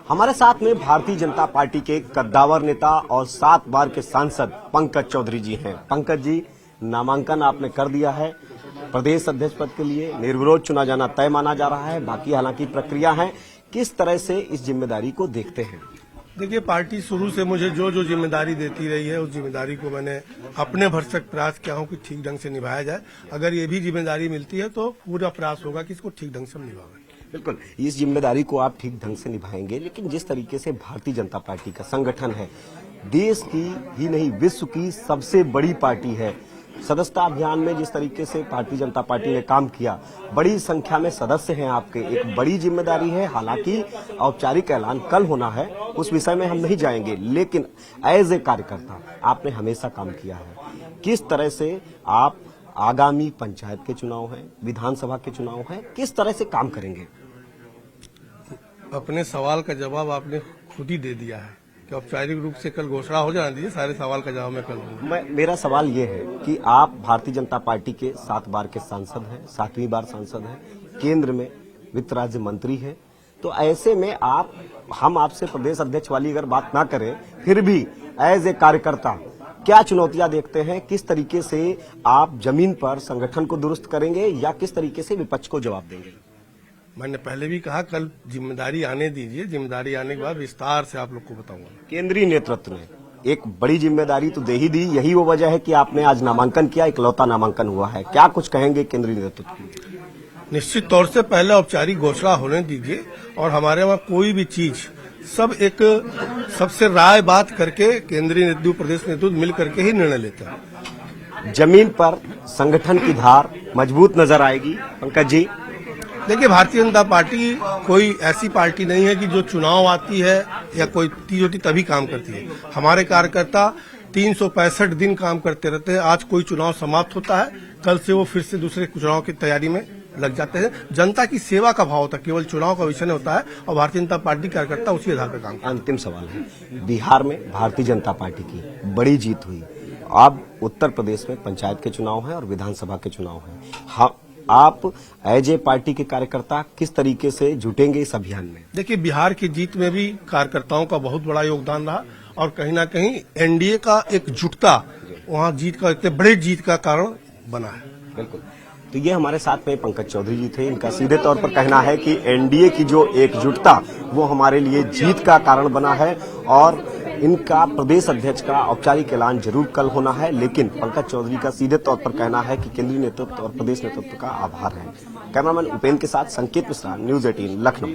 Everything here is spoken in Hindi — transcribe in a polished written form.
हमारे साथ में भारतीय जनता पार्टी के कद्दावर नेता और 7 बार के सांसद पंकज चौधरी जी हैं। पंकज जी, नामांकन आपने कर दिया है प्रदेश अध्यक्ष पद के लिए, निर्विरोध चुना जाना तय माना जा रहा है, बाकी हालांकि प्रक्रिया है। किस तरह से इस जिम्मेदारी को देखते हैं? देखिए, पार्टी शुरू से मुझे जो जिम्मेदारी देती रही है, उस जिम्मेदारी को मैंने अपने भरसक प्रयास किया हूं कि ठीक ढंग से निभाया जाए। अगर ये भी जिम्मेदारी मिलती है तो पूरा प्रयास होगा कि इसको ठीक ढंग से हम निभाएं। बिल्कुल, इस जिम्मेदारी को आप ठीक ढंग से निभाएंगे, लेकिन जिस तरीके से भारतीय जनता पार्टी का संगठन है, देश की ही नहीं विश्व की सबसे बड़ी पार्टी है। सदस्यता अभियान में जिस तरीके से भारतीय जनता पार्टी ने काम किया, बड़ी संख्या में सदस्य हैं आपके, एक बड़ी जिम्मेदारी है। हालांकि औपचारिक ऐलान कल होना है, उस विषय में हम नहीं जाएंगे, लेकिन एज ए कार्यकर्ता आपने हमेशा काम किया है। किस तरह से आप आगामी पंचायत के चुनाव हैं, विधानसभा के चुनाव हैं, किस तरह से काम करेंगे? अपने सवाल का जवाब आपने खुद ही दे दिया है कि औपचारिक रूप से कल घोषणा हो जाना दीजिए, सारे सवाल का जवाब मैं कल दूंगा। मेरा सवाल ये है कि आप भारतीय जनता पार्टी के 7 बार के सांसद हैं, 7वीं बार सांसद हैं, केंद्र में वित्त राज्य मंत्री हैं, तो ऐसे में हम आपसे प्रदेश अध्यक्ष वाली अगर बात ना करें, फिर भी एज ए कार्यकर्ता क्या चुनौतियां देखते हैं? किस तरीके से आप जमीन पर संगठन को दुरुस्त करेंगे या किस तरीके से विपक्ष को जवाब देंगे? मैंने पहले भी कहा, कल जिम्मेदारी आने दीजिए, जिम्मेदारी आने के बाद विस्तार से आप लोग को बताऊंगा। केंद्रीय नेतृत्व ने एक बड़ी जिम्मेदारी तो दे ही दी, यही वो वजह है कि आपने आज नामांकन किया, इकलौता नामांकन हुआ है। क्या कुछ कहेंगे केंद्रीय नेतृत्व की? निश्चित तौर से पहले औपचारिक घोषणा होने दीजिए, और हमारे वहाँ कोई भी चीज सब एक सबसे राय बात करके केंद्रीय नेतृत्व, प्रदेश नेतृत्व मिल करके ही निर्णय लेते हैं। जमीन पर संगठन की धार मजबूत नजर आएगी पंकज जी? देखिए, भारतीय जनता पार्टी कोई ऐसी पार्टी नहीं है कि जो चुनाव आती है या कोई चीज होती तभी काम करती है। हमारे कार्यकर्ता 365 दिन काम करते रहते हैं। आज कोई चुनाव समाप्त होता है, कल से वो फिर से दूसरे चुनाव की तैयारी में लग जाते हैं। जनता की सेवा का भाव होता है, केवल चुनाव का विषय नहीं होता है, और भारतीय जनता पार्टी कार्यकर्ता उसी आधार पर काम करते हैं। अंतिम सवाल है, बिहार में भारतीय जनता पार्टी की बड़ी जीत हुई, अब उत्तर प्रदेश में पंचायत के चुनाव है और विधानसभा के चुनाव है। आप एज ए पार्टी के कार्यकर्ता किस तरीके से जुटेंगे इस अभियान में? देखिए, बिहार की जीत में भी कार्यकर्ताओं का बहुत बड़ा योगदान रहा, और कहीं ना कहीं एनडीए का एकजुटता वहां जीत का, इतने बड़े जीत का कारण बना है। बिल्कुल, तो ये हमारे साथ में पंकज चौधरी जी थे। इनका सीधे तौर पर कहना है कि एनडीए की जो एकजुटता वो हमारे लिए जीत का कारण बना है, और इनका प्रदेश अध्यक्ष का औपचारिक ऐलान जरूर कल होना है। लेकिन पंकज चौधरी का सीधे तौर पर कहना है कि केंद्रीय नेतृत्व और प्रदेश नेतृत्व का आभार है। कैमरामैन उपेंद्र के साथ संकेत मिश्रा, न्यूज़ 18 लखनऊ।